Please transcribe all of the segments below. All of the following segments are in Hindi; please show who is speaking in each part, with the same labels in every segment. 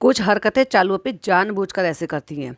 Speaker 1: कुछ हरकतें चालू पे जानबूझकर ऐसे करती हैं।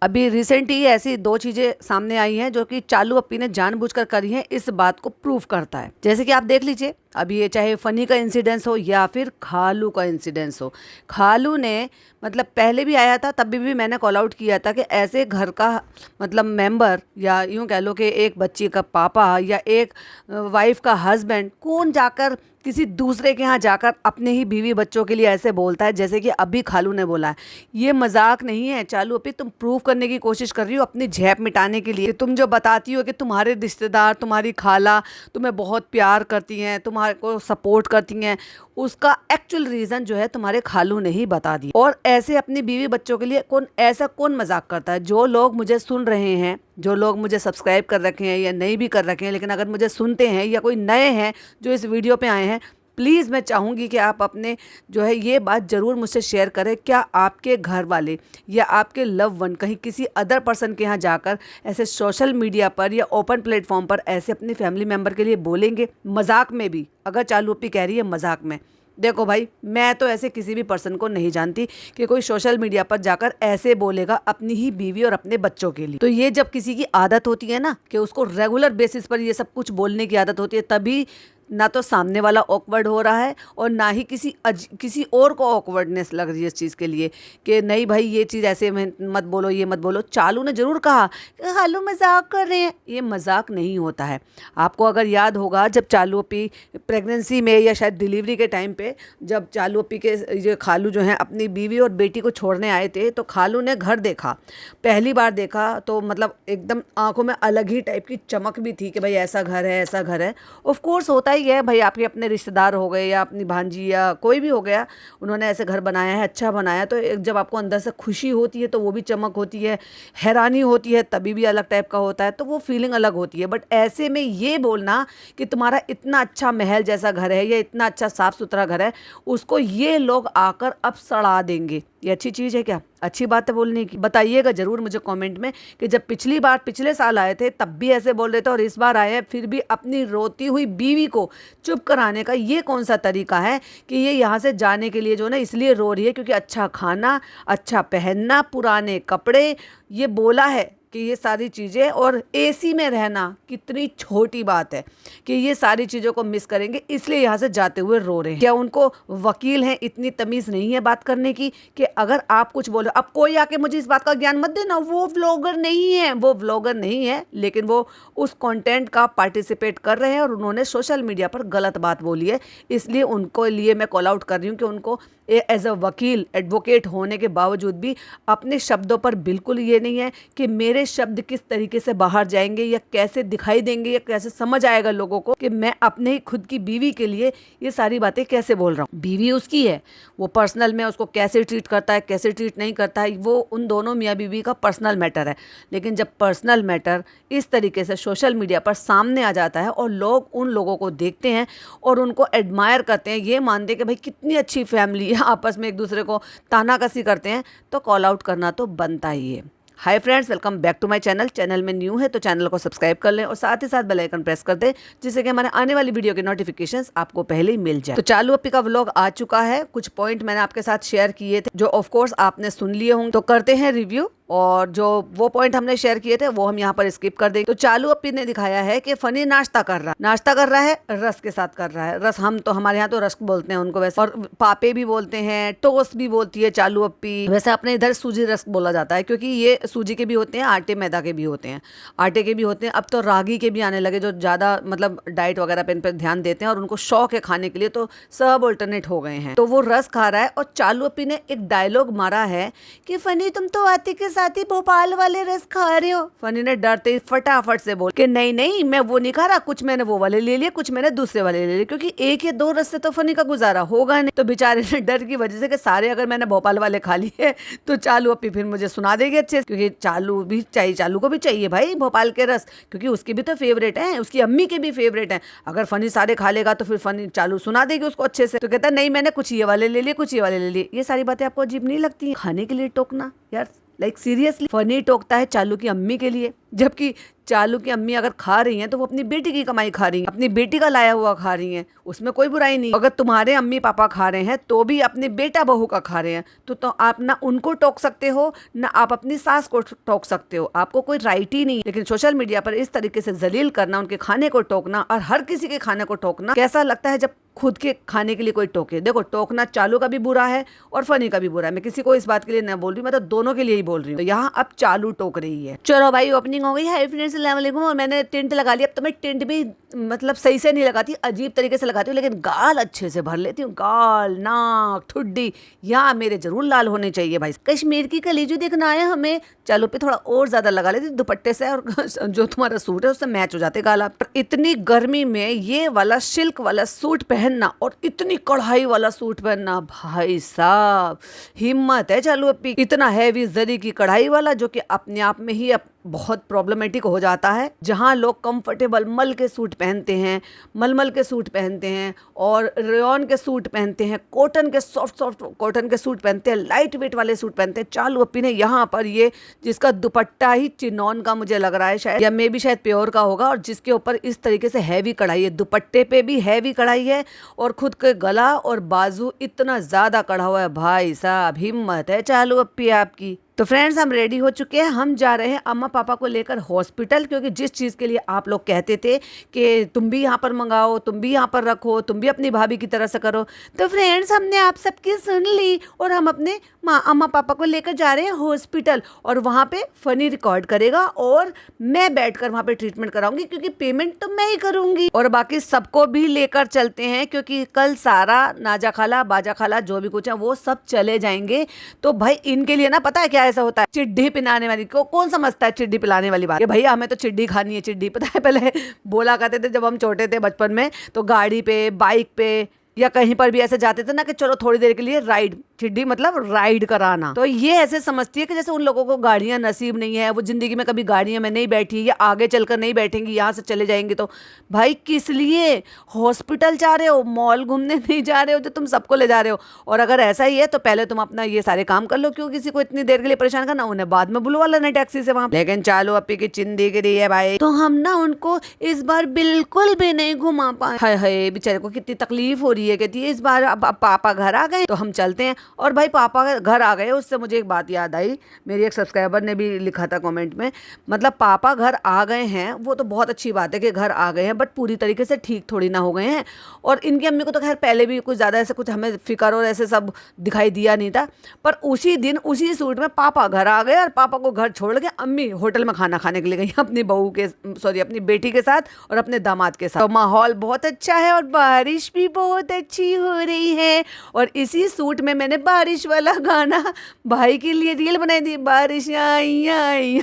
Speaker 1: अभी रिसेंटली ऐसी 2 चीज़ें सामने आई हैं जो कि चालू अप्पी ने जानबूझकर करी हैं, इस बात को प्रूव करता है। जैसे कि आप देख लीजिए, अभी ये चाहे फ़नी का इंसिडेंस हो या फिर खालू का इंसिडेंस हो। खालू ने मतलब पहले भी आया था, तब भी मैंने कॉल आउट किया था कि ऐसे घर का मतलब मेंबर या यूँ कह लो कि एक बच्ची का पापा या एक वाइफ़ का हस्बैंड कौन जाकर किसी दूसरे के यहाँ जाकर अपने ही बीवी बच्चों के लिए ऐसे बोलता है जैसे कि अभी खालू ने बोला है। ये मजाक नहीं है चालू अप्पी, तुम प्रूव करने की कोशिश कर रही हो अपनी झेप मिटाने के लिए। तुम जो बताती हो कि तुम्हारे रिश्तेदार, तुम्हारी खाला तुम्हें बहुत प्यार करती हैं, तुम्हारे को सपोर्ट करती हैं, उसका एक्चुअल रीज़न जो है तुम्हारे खालू ने ही बता दिया। और ऐसे अपनी बीवी बच्चों के लिए कौन मजाक करता है? जो लोग मुझे सुन रहे हैं, जो लोग मुझे सब्सक्राइब कर रखे हैं या नहीं भी कर रखे हैं, लेकिन अगर मुझे सुनते हैं या कोई नए हैं जो इस वीडियो पे आए हैं, प्लीज़ मैं चाहूँगी कि आप अपने जो है ये बात ज़रूर मुझसे शेयर करें। क्या आपके घर वाले या आपके लव वन कहीं किसी अदर पर्सन के यहाँ जाकर ऐसे सोशल मीडिया पर या ओपन प्लेटफॉर्म पर ऐसे अपनी फैमिली मेम्बर के लिए बोलेंगे, मजाक में भी? अगर चालू अप्पी कह रही है मजाक में, देखो भाई, मैं तो ऐसे किसी भी पर्सन को नहीं जानती कि कोई सोशल मीडिया पर जाकर ऐसे बोलेगा अपनी ही बीवी और अपने बच्चों के लिए। तो ये जब किसी की आदत होती है ना कि उसको रेगुलर बेसिस पर ये सब कुछ बोलने की आदत होती है, तभी ना तो सामने वाला ऑकवर्ड हो रहा है और ना ही किसी और को ऑकवर्डनेस लग रही है इस चीज़ के लिए कि नहीं भाई ये चीज़ ऐसे में मत बोलो, ये मत बोलो। चालू ने ज़रूर कहा कि खालू मजाक कर रहे हैं, ये मजाक नहीं होता है। आपको अगर याद होगा, जब चालू अप्पी प्रेगनेंसी में या शायद डिलीवरी के टाइम पे जब चालू अप्पी के ये खालू जो हैं अपनी बीवी और बेटी को छोड़ने आए थे, तो खालू ने घर देखा, पहली बार देखा तो मतलब एकदम आंखों में अलग ही टाइप की चमक भी थी कि भाई ऐसा घर है, ऐसा घर है। ऑफ कोर्स होता ही है भाई, आपके अपने रिश्तेदार हो गए या अपनी भांजी या कोई भी हो गया, उन्होंने ऐसे घर बनाया है, अच्छा बनाया, तो जब आपको अंदर से खुशी होती है तो वो भी चमक होती है, हैरानी होती है तभी भी अलग टाइप का होता है, तो वो फीलिंग अलग होती है। बट ऐसे में ये बोलना कि तुम्हारा इतना अच्छा महल जैसा घर है या इतना अच्छा साफ सुथरा घर है, उसको ये लोग आकर अब सड़ा देंगे, ये अच्छी चीज़ है क्या? अच्छी बात है बोलने की? बताइएगा ज़रूर मुझे कमेंट में कि जब पिछले साल आए थे तब भी ऐसे बोल रहे थे और इस बार आए हैं फिर भी अपनी रोती हुई बीवी को चुप कराने का ये कौन सा तरीका है कि ये यहाँ से जाने के लिए जो ना इसलिए रो रही है क्योंकि अच्छा खाना, अच्छा पहनना, पुराने कपड़े, ये बोला है कि ये सारी चीज़ें, और एसी में रहना कितनी छोटी बात है कि ये सारी चीज़ों को मिस करेंगे, इसलिए यहाँ से जाते हुए रो रहे हैं। क्या उनको वकील हैं, इतनी तमीज़ नहीं है बात करने की कि अगर आप कुछ बोलो, अब कोई आके मुझे इस बात का ज्ञान मत देना, वो व्लॉगर नहीं है, वो व्लॉगर नहीं है, लेकिन वो उस कंटेंट का पार्टिसिपेट कर रहे हैं और उन्होंने सोशल मीडिया पर गलत बात बोली है, इसलिए उनको लिए मैं कॉल आउट कर रही हूँ कि उनको एज अ वकील, एडवोकेट होने के बावजूद भी अपने शब्दों पर बिल्कुल ये नहीं है कि मेरे शब्द किस तरीके से बाहर जाएंगे या कैसे दिखाई देंगे या कैसे समझ आएगा लोगों को कि मैं अपने ही खुद की बीवी के लिए ये सारी बातें कैसे बोल रहा हूँ। बीवी उसकी है, वो पर्सनल में उसको कैसे ट्रीट करता है, कैसे ट्रीट नहीं करता है, वो उन दोनों मियाँ बीवी का पर्सनल मैटर है। लेकिन जब पर्सनल मैटर इस तरीके से सोशल मीडिया पर सामने आ जाता है और लोग उन लोगों को देखते हैं और उनको एडमायर करते हैं, ये मानते हैं कि भाई कितनी अच्छी फैमिली है, आपस में एक दूसरे को तानाकसी करते हैं, तो कॉल आउट करना तो बनता ही है। Hi friends, welcome back to my channel में न्यू है तो चैनल को सब्सक्राइब कर लें और साथ ही साथ बेल आइकन प्रेस कर दें जिससे कि हमारे आने वाली वीडियो के नोटिफिकेशंस आपको पहले ही मिल जाए। तो चालू अप्पी का व्लॉग आ चुका है, कुछ पॉइंट मैंने आपके साथ शेयर किए थे जो ऑफ कोर्स आपने सुन लिए होंगे, तो करते हैं रिव्यू। और जो वो पॉइंट हमने शेयर किए थे वो हम यहाँ पर स्किप कर देंगे। तो चालू अप्पी ने दिखाया है कि फनी नाश्ता कर रहा है, रस के साथ कर रहा है। रस, हम तो हमारे यहाँ तो रस बोलते हैं उनको वैसे, और पापे भी बोलते हैं, टोस्ट भी बोलती है चालू अप्पी। वैसे अपने इधर सूजी रस बोला जाता है क्योंकि ये सूजी के भी होते हैं, आटे मैदा के भी होते हैं, आटे के भी होते हैं, अब तो रागी के भी आने लगे जो ज़्यादा मतलब डाइट वगैरह पे इन पर ध्यान देते हैं और उनको शौक है खाने के लिए, तो सब अल्टरनेट हो गए हैं। तो वो रस खा रहा है और चालू अप्पी ने एक डायलॉग मारा है कि फनी तुम तो आती के साथ ही भोपाल वाले रस खा रहे हो। फनी ने डरते ही फटाफट से बोल कि नहीं मैं वो नहीं खा रहा, कुछ मैंने वो वाले ले लिए, कुछ मैंने दूसरे वाले ले लिए, क्योंकि एक या दो रस से तो फनी का गुजारा होगा नहीं। तो बेचारे ने डर की वजह से कि सारे अगर मैंने भोपाल वाले खा लिए तो चालू अप्पी फिर मुझे सुना देगी अच्छे से, क्योंकि चालू को भी चाहिए भाई भोपाल के रस, क्योंकि उसके भी तो फेवरेट है, उसकी अम्मी के भी फेवरेट है। अगर फनी सारे खा लेगा तो फिर फनी चालू सुना देगी उसको अच्छे से। तो कहता है नहीं मैंने कुछ ये वाले ले लिए, कुछ ये वाले ले लिए। ये सारी बातें आपको अजीब नहीं लगती? खाने के लिए टोकना यार, लाइक सीरियसली फनी टोकता है चालू की अम्मी के लिए, जबकि चालू की अम्मी अगर खा रही हैं तो वो अपनी बेटी की कमाई खा रही हैं, अपनी बेटी का लाया हुआ खा रही हैं, उसमें कोई बुराई नहीं। अगर तुम्हारे अम्मी पापा खा रहे हैं तो भी अपने बेटा बहू का खा रहे हैं, तो आप ना उनको टोक सकते हो ना आप अपनी सास को टोक सकते हो, आपको कोई राइट ही नहीं। लेकिन सोशल मीडिया पर इस तरीके से जलील करना, उनके खाने को टोकना और हर किसी के खाने को टोकना, कैसा लगता है जब खुद के खाने के लिए कोई टोके। देखो, टोकना चालू का भी बुरा है और फनी का भी बुरा है, मैं किसी को इस बात के लिए नहीं बोल रही, मैं तो दोनों के लिए ही बोल रही हूँ। तो यहाँ अब चालू टोक रही है। चलो भाई, ओपनिंग हो गई है। फ्रेंड्स, अस्सलाम वालेकुम। और मैंने टिंट लगा लिया। अब तो मैं टिंट भी मतलब सही से नहीं लगाती, अजीब तरीके से लगाती हूँ, लेकिन गाल अच्छे से भर लेती हूँ। गाल, नाक, ठुड्डी यहाँ मेरे जरूर लाल होने चाहिए भाई। कश्मीर की कलीजू दिखना है हमें। चालू पे थोड़ा और ज्यादा लगा लेती दुपट्टे से, और जो तुम्हारा सूट है उससे मैच हो जाते गाल आप। इतनी गर्मी में ये वाला सिल्क वाला सूट पहनना और इतनी कढ़ाई वाला सूट पहनना, भाई साहब हिम्मत है चालू अपनी। इतना हैवी जरी की कढ़ाई वाला, जो कि अपने आप में ही बहुत प्रॉब्लमेटिक हो जाता है। जहाँ लोग कंफर्टेबल मल के सूट पहनते हैं, मलमल के सूट पहनते हैं और रेयॉन के सूट पहनते हैं, कॉटन के सॉफ्ट कॉटन के सूट पहनते हैं, लाइट वेट वाले सूट पहनते हैं, चालू अपी ने यहाँ पर ये जिसका दुपट्टा ही चिनॉन का मुझे लग रहा है शायद, या मे भी शायद प्योर का होगा, और जिसके ऊपर इस तरीके से हैवी कढ़ाई है, दुपट्टे पे भी हैवी कढ़ाई है और खुद के गला और बाजू इतना ज्यादा कढ़ा हुआ है। भाई साहब हिम्मत है चालू अपी आपकी। तो फ्रेंड्स, हम रेडी हो चुके हैं। हम जा रहे हैं अम्मा पापा को लेकर हॉस्पिटल, क्योंकि जिस चीज़ के लिए आप लोग कहते थे कि तुम भी यहाँ पर मंगाओ, तुम भी यहाँ पर रखो, तुम भी अपनी भाभी की तरह से करो, तो फ्रेंड्स हमने आप सबकी सुन ली और हम अपने अम्मा पापा को लेकर जा रहे हैं हॉस्पिटल। और वहाँ पे फनी रिकॉर्ड करेगा और मैं बैठकर वहाँ पे ट्रीटमेंट कराऊंगी, क्योंकि पेमेंट तो मैं ही करूँगी। और बाकी सबको भी लेकर चलते हैं, क्योंकि कल सारा नाजा खाला, बाजा खाला, जो भी कुछ है वो सब चले जाएंगे। तो भाई इनके लिए ना, पता है क्या ऐसा होता है, चिड्डी पिलाने वाली को कौन समझता है, चिड्डी पिलाने वाली बात, भैया हमें तो चिड्डी खानी है। चिड्डी पता है पहले बोला करते थे जब हम छोटे थे बचपन में, तो गाड़ी पे, बाइक पे या कहीं पर भी ऐसे जाते थे ना कि चलो थोड़ी देर के लिए राइड, चिड्डी मतलब राइड कराना। तो ये ऐसे समझती है कि जैसे उन लोगों को गाड़ियां नसीब नहीं है, वो जिंदगी में कभी गाड़ियां में नहीं बैठी या आगे चलकर नहीं बैठेंगी, यहाँ से चले जाएंगी। तो भाई किस लिए हॉस्पिटल जा रहे हो, मॉल घूमने नहीं जा रहे हो जो तुम सबको ले जा रहे हो। और अगर ऐसा ही है तो पहले तुम अपना ये सारे काम कर लो, क्यों किसी को इतनी देर के लिए परेशान करना, उन्हें बाद में बुलवा लेना टैक्सी से वहां। लेकिन चालू अपी की चिंदी गिरी है भाई, तो हम ना उनको इस बार बिल्कुल भी नहीं घुमा पाए। हाय हाय, बेचारे को कितनी तकलीफ हो रही है। कहती है इस बार अब पापा घर आ गए तो हम चलते हैं। और भाई पापा घर आ गए, उससे मुझे एक बात याद आई, मेरी एक सब्सक्राइबर ने भी लिखा था कमेंट में, मतलब पापा घर आ गए हैं वो तो बहुत अच्छी बात है कि घर आ गए हैं, बट पूरी तरीके से ठीक थोड़ी ना हो गए हैं। और इनकी अम्मी को तो खैर पहले भी कुछ ज़्यादा ऐसे कुछ हमें फिक्र और ऐसे सब दिखाई दिया नहीं था, पर उसी दिन उसी सूट में पापा घर आ गए और पापा को घर छोड़ के अम्मी होटल में खाना खाने के लिए गई अपनी बहू के, सॉरी अपनी बेटी के साथ और अपने दामाद के साथ। तो माहौल बहुत अच्छा है और बारिश भी बहुत अच्छी हो रही है। और इसी सूट में मैंने बारिश वाला गाना भाई के लिए रील बनाई थी, बारिश आई आई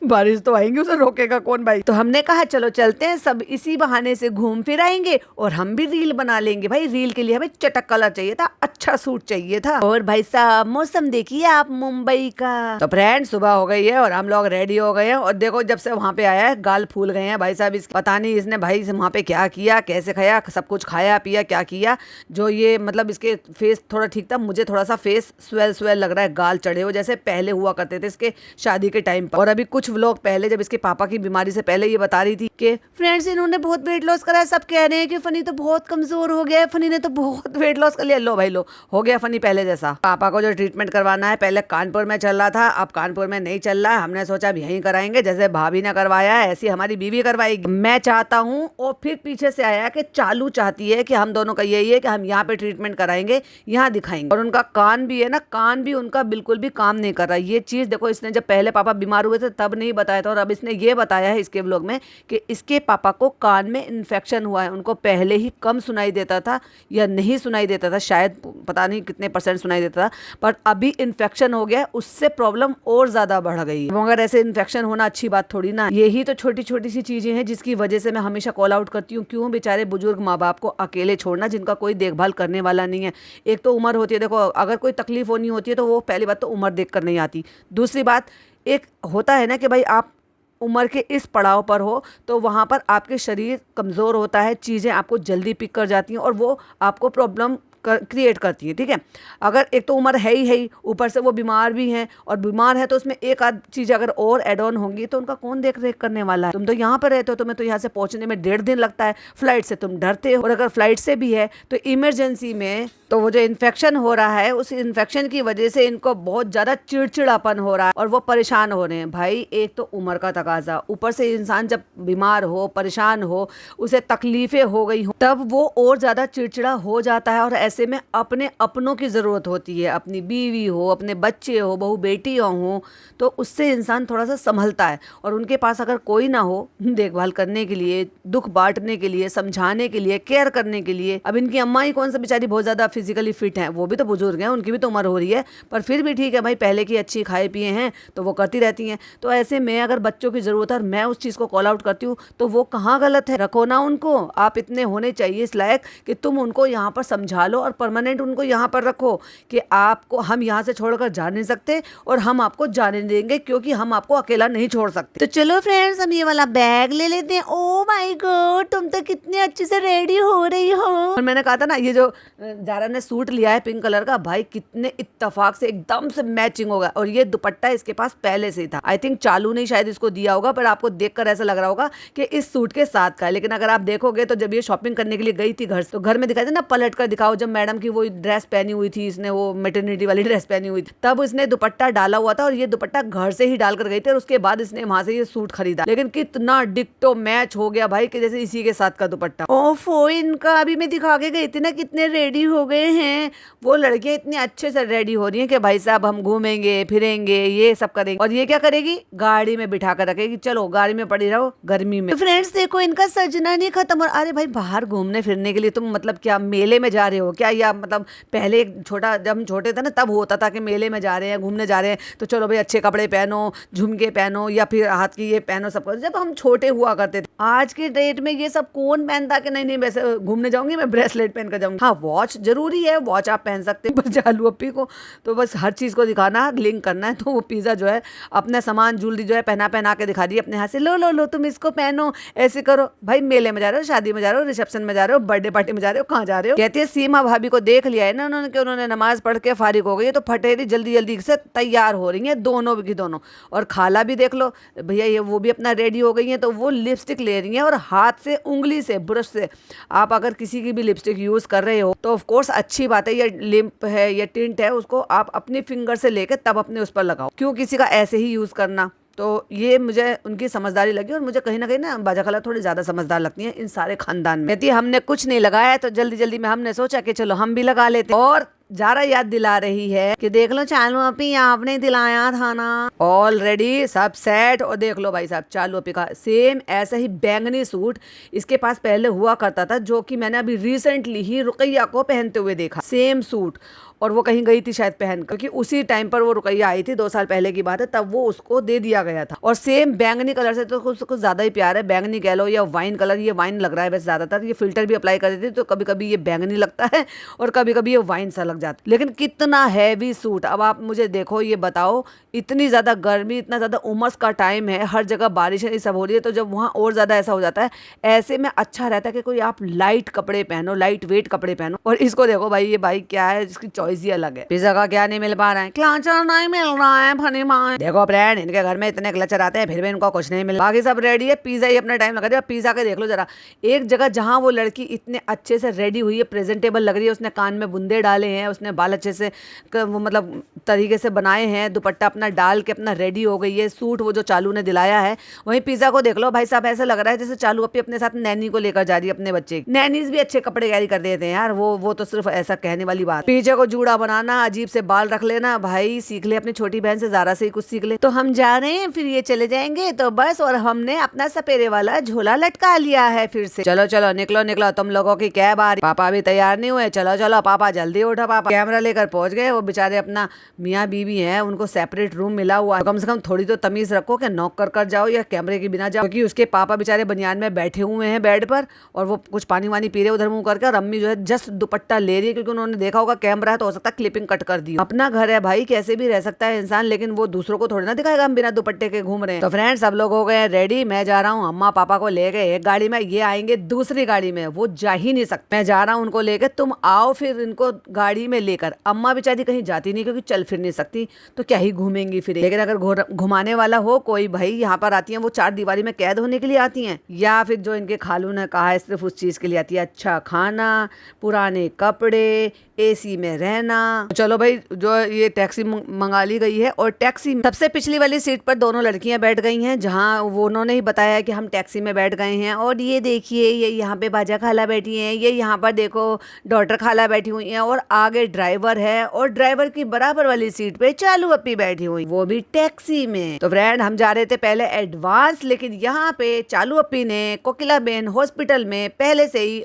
Speaker 1: बारिश तो आएंगे, उसे रोकेगा कौन भाई। तो हमने कहा चलो चलते हैं, सब इसी बहाने से घूम फिर आएंगे और हम भी रील बना लेंगे। भाई रील के लिए हमें चटक कलर चाहिए था, अच्छा सूट चाहिए था। और भाई साहब मौसम देखिए आप मुंबई का। तो फ्रेंड सुबह हो गई है और हम लोग रेडी हो गए हैं। और देखो जब से वहाँ पे आया है गाल फूल गए हैं भाई साहब। पता नहीं इसने भाई वहाँ पे क्या किया, कैसे खाया, सब कुछ खाया पिया क्या किया, जो ये मतलब इसके फेस थोड़ा ठीक था, मुझे थोड़ा सा फेस स्वेल लग रहा है, गाल चढ़े हो जैसे पहले हुआ करते थे इसके शादी के टाइम पर। और अभी कुछ लोग पहले जब इसके पापा की बीमारी से पहले ये बता रही थी कि फ्रेंड्स इन्होंने बहुत वेट लॉस करा है, सब कह रहे हैं कि फनी तो बहुत कमजोर हो गया है, फनी ने तो बहुत वेट लॉस कर लिया। लो भाई लो, हो गया फनी पहले जैसा। पापा को जो ट्रीटमेंट करवाना है पहले कानपुर में चल रहा था, अब कानपुर में नहीं चल रहा है। हमने सोचा अब यहीं कराएंगे, जैसे भाभी ने करवाया है ऐसी हमारी बीवी करवाएगी। मैं चाहता हूँ, और फिर पीछे से आया कि चालू चाहती है कि हम दोनों का यही है कि हम यहाँ पे ट्रीटमेंट कराएंगे, यहाँ दिखाएंगे। और उनका कान भी है ना, कान भी उनका बिल्कुल भी काम नहीं कर रहा। ये चीज देखो, इसने जब पहले पापा बीमार हुए थे तब नहीं बताया था, और अब इसने ये बताया है इसके व्लॉग में कि इसके पापा को कान में इन्फेक्शन हुआ है। उनको पहले ही कम सुनाई देता था या नहीं सुनाई देता था, शायद पता नहीं कितने % सुनाई देता था, पर अभी इन्फेक्शन हो गया है, उससे प्रॉब्लम और ज्यादा बढ़ गई है। मगर ऐसे इन्फेक्शन होना अच्छी बात थोड़ी ना। यही तो छोटी छोटी सी चीजें हैं जिसकी वजह से मैं हमेशा कॉल आउट करती हूँ, क्यों बेचारे बुजुर्ग माँ बाप को अकेले छोड़ना जिनका कोई देखभाल करने वाला नहीं है। एक तो उम्र होती है, देखो अगर कोई तकलीफ होनी होती है तो वो पहली बात तो उम्र देख कर नहीं आती। दूसरी बात एक होता है ना कि भाई आप उम्र के इस पड़ाव पर हो तो वहाँ पर आपके शरीर कमज़ोर होता है, चीज़ें आपको जल्दी पिक कर जाती हैं और वो आपको प्रॉब्लम क्रिएट करती हैं, ठीक है। अगर एक तो उम्र है ही, ऊपर से वो बीमार भी हैं, और बीमार है तो उसमें एक आध चीज़ अगर और एड ऑन होंगी तो उनका कौन देख रेख करने वाला है। तुम तो यहाँ पर रहते हो, तुम्हें तो यहाँ से पहुँचने में 1.5 दिन लगता है, फ्लाइट से तुम डरते हो, और अगर फ्लाइट से भी है तो इमरजेंसी में तो वो जो इन्फेक्शन हो रहा है उस इन्फेक्शन की वजह से इनको बहुत ज़्यादा चिड़चिड़ापन हो रहा है और वो परेशान हो रहे हैं। भाई एक तो उम्र का तकाजा, ऊपर से इंसान जब बीमार हो, परेशान हो, उसे तकलीफें हो गई हो, तब वो और ज़्यादा चिड़चिड़ा हो जाता है। और ऐसे में अपने अपनों की ज़रूरत होती है, अपनी बीवी हो, अपने बच्चे हो, बहू बेटी हो, तो उससे इंसान थोड़ा सा संभलता है। और उनके पास अगर कोई ना हो देखभाल करने के लिए, दुख बांटने के लिए, समझाने के लिए, केयर करने के लिए। अब इनकी अम्मा ही कौन सा बेचारी बहुत ज़्यादा फिजिकली फिट हैं, वो भी तो बुजुर्ग हैं, उनकी भी तो उम्र हो रही है, पर फिर भी ठीक है भाई, पहले की अच्छी खाए पिए हैं तो वो करती रहती हैं। तो ऐसे में अगर बच्चों की ज़रूरत है और मैं उस चीज़ को कॉल आउट करती हूँ तो वो कहाँ गलत है। रखो ना उनको, आप इतने होने चाहिए इस लायक कि तुम उनको यहाँ पर समझा लो और परमानेंट उनको यहाँ पर रखो कि आपको हम यहाँ से छोड़कर जा नहीं सकते और हम आपको जाने नहीं देंगे, क्योंकि हम आपको अकेला नहीं छोड़ सकते। तो चलो फ्रेंड्स, हम ये वाला बैग ले लेते हैं। ओ माय गॉड, तुम तो कितने अच्छे से रेडी हो रही हो। और मैंने कहा था ना, ये जो जारा ने सूट लिया है पिंक कलर का, भाई कितने इत्तेफाक से एकदम से मैचिंग होगा। और ये दुपट्टा इसके पास पहले से ही था, आई थिंक चालू ने शायद इसको दिया होगा, पर आपको देखकर ऐसा लग रहा होगा कि इस सूट के साथ का है। लेकिन अगर आप देखोगे तो जब ये शॉपिंग करने के लिए गई थी घर से, तो घर में दिखाई दे ना, पलट कर दिखाओ, जब मैडम की वो ड्रेस पहनी हुई थी, इसने वो मैटरनिटी वाली ड्रेस पहनी हुई थी, तब इसने दुपट्टा डाला हुआ था और ये दुपट्टा घर से ही डालकर गई थी और उसके बाद इसने वहां से ये सूट खरीदा। लेकिन कितना डिक्टो मैच हो गया भाई, कि जैसे इसी के साथ का दुपट्टा। ओफो, इनका अभी मैं दिखा के गई थी ना कितने रेडी हो गए हैं। वो लड़कियां इतने अच्छे से रेडी हो रही हैं कि भाई साहब हम घूमेंगे फिरेंगे, ये सब करेंगे। और ये क्या करेगी, गाड़ी में बिठा कर रखेगी, चलो गाड़ी में पड़ी रहो गर्मी में। तो फ्रेंड्स देखो, इनका सजना नहीं खत्म। और अरे भाई, बाहर घूमने फिरने के लिए तुम मतलब क्या मेले में जा रहे हो क्या, या मतलब पहले छोटा जब हम छोटे थे ना तब होता था कि मेले में जा रहे हैं, घूमने जा रहे हैं, तो चलो भाई अच्छे कपड़े पहनो, झुमके पहनो, या फिर हाथ की ये पहनो, सब करो। जब हम छोटे हुआ करते थे, आज के डेट में ये सब कौन पहनता कि नहीं वैसे घूमने जाऊंगी मैं ब्रेसलेट पहन कर जाऊंगी। हाँ, वॉच जरूरी है, वॉच आप पहन सकते हैं, पर चालू अप्पी को तो बस हर चीज को दिखाना, लिंक करना है। तो वो पिज्जा जो है अपना सामान ज्वेलरी जो है पहना के दिखा दी अपने हाथ से, लो तुम इसको पहनो, ऐसे करो। भाई मेले में जा रहे हो, शादी में जा रहे हो, रिसेप्शन में जा रहे हो, बर्थडे पार्टी में जा रहे हो, कहाँ जा रहे हो। कहती है सीमा भाभी को देख लिया है ना उन्होंने कि उन्होंने नमाज पढ़ के फारिग हो गई है, तो फटेरी जल्दी से तैयार हो रही है दोनों की दोनों। और खाला भी देख लो भैया, ये वो भी अपना रेडी हो गई है, तो वो लिपस्टिक ले रही है और हाथ से उंगली से ब्रश से। आप अगर किसी की भी लिपस्टिक यूज कर रहे हो तो ऑफ कोर्स अच्छी बात है, ये लिप है या टिंट है, उसको आप अपनी फिंगर से लेके तब अपने उस पर लगाओ, क्यों किसी का ऐसे ही यूज करना। तो ये मुझे उनकी समझदारी लगी, और मुझे कहीं ना कहीं ना बाजा खाला थोड़ी ज्यादा समझदार लगती हैं इन सारे खानदान में। कहती है हमने कुछ नहीं लगाया, तो जल्दी में हमने सोचा कि चलो हम भी लगा लेते। और जारा याद दिला रही है कि देख लो चालू अपी, आपने दिलाया था ना, ऑलरेडी सब सेट। और देख लो भाई साहब, चालू अपी का सेम ऐसा ही बैंगनी सूट इसके पास पहले हुआ करता था, जो कि मैंने अभी रिसेंटली ही रुकैया को पहनते हुए देखा, सेम सूट। और वो कहीं गई थी शायद पहन, क्योंकि उसी टाइम पर वो रुकैया आई थी, 2 साल पहले की बात है, तब वो उसको दे दिया गया था। और सेम बैंगनी कलर से तो कुछ ज्यादा ही प्यार है, बैंगनी कह लो या वाइन कलर, ये वाइन लग रहा है वैसे ज्यादातर। ये फिल्टर भी अप्लाई कर देती है तो कभी कभी ये बैंगनी लगता है और कभी कभी ये वाइन सा लग जाता है। लेकिन कितना हैवी सूट। अब आप मुझे देखो, ये बताओ, इतनी ज्यादा गर्मी, इतना ज्यादा उमस का टाइम है, हर जगह बारिश है, ये सब हो रही है, तो जब वहाँ और ज्यादा ऐसा हो जाता है, ऐसे में अच्छा रहता है कि कोई आप लाइट कपड़े पहनो, लाइट वेट कपड़े पहनो। और इसको देखो भाई, ये भाई क्या है, इसकी चॉइस ही अलग है। पिज्जा का क्या नहीं मिल पा रहा है, क्लचर नहीं मिल रहा है, फनी माँ। देखो फ्रेंड, इनके घर में इतने क्लचर आते हैं, फिर भी इनको कुछ नहीं मिल, बाकी सब रेडी है। पिज्जा ही अपना टाइम लगा दिया। पिज्जा के देख लो जरा, एक जगह जहाँ वो लड़की इतने अच्छे से रेडी हुई है, प्रेजेंटेबल लग रही है, उसने कान में बुंदे डाले हैं, उसने बाल अच्छे से वो मतलब तरीके से बनाए हैं, दुपट्टा अपना डाल के अपना रेडी हो गई है, सूट वो जो चालू ने दिलाया है। वहीं पिज्जा को देख लो भाई साहब, ऐसा लग रहा है जैसे चालू अपने साथ नैनी को लेकर जा रही है, अपने बच्चे। नैनीज भी अच्छे कपड़े कैरी कर देते हैं यार, वो तो सिर्फ ऐसा कहने वाली बात। पीछे को जूड़ा बनाना, अजीब से बाल रख लेना, भाई सीख ले अपनी छोटी बहन से, ज़ारा से ही कुछ सीख ले। तो हम जा रहे हैं, फिर ये चले जाएंगे तो बस। और हमने अपना सपेरे वाला झोला लटका लिया है फिर से। चलो निकलो तुम लोगों की कैब आ रही। पापा भी तैयार नहीं हुए, चलो पापा जल्दी उठो। पापा कैमरा लेकर पहुंच गए। वो बेचारे अपना मियाँ बीवी हैं, उनको सेपरेट रूम मिला हुआ है। तो कम से कम थोड़ी तो तमीज रखो कि नॉक कर जाओ या कैमरे के बिना जाओ, क्योंकि उसके पापा बेचारे बनियान में बैठे हुए हैं बेड पर और वो कुछ पानी वानी पी रहे उधर मुंह करके, और अम्मी जो है जस्ट दुपट्टा ले रही है क्योंकि उन्होंने देखा होगा कैमरा है तो हो सकता है क्लिपिंग कट कर दी। अपना घर है भाई, कैसे भी रह सकता है इंसान, लेकिन वो दूसरों को थोड़ी ना दिखाएगा हम बिना दुपट्टे के घूम रहे हैं। तो फ्रेंड्स सब लोग हो गए रेडी, मैं जा रहा हूँ अम्मा पापा को लेके एक गाड़ी में, ये आएंगे दूसरी गाड़ी में, वो जा ही नहीं सकते। मैं जा रहा हूँ उनको लेके, तुम आओ फिर इनको गाड़ी में लेकर। अम्मा बेचारी कहीं जाती नहीं क्योंकि चल फिर नहीं सकती, तो क्या ही घूमेंगी फिर। लेकिन अगर घुमाने वाला हो कोई भाई, यहाँ पर आती है वो चार दीवारी में कैद होने के लिए आती हैं, या फिर जो इनके खालू ने कहा है सिर्फ उस चीज के लिए आती है, अच्छा खाना, पुराने कपड़े, एसी में रहना। चलो भाई जो ये टैक्सी मंगा ली गई है, और टैक्सी सबसे पिछली वाली सीट पर दोनों लड़कियां बैठ गई हैं, जहां वो उन्होंने ही बताया कि हम टैक्सी में बैठ गए हैं। और ये देखिए ये यहाँ पे बाजा खाला बैठी हैं, ये यहाँ पर देखो डॉटर खाला बैठी हुई हैं, और आगे ड्राइवर है, और ड्राइवर की बराबर वाली सीट पे चालू अप्पी बैठी हुई, वो भी टैक्सी में। तो फ्रेंड हम जा रहे थे पहले एडवांस, लेकिन यहाँ पे चालू अप्पी ने कोकिला बेन हॉस्पिटल में पहले से ही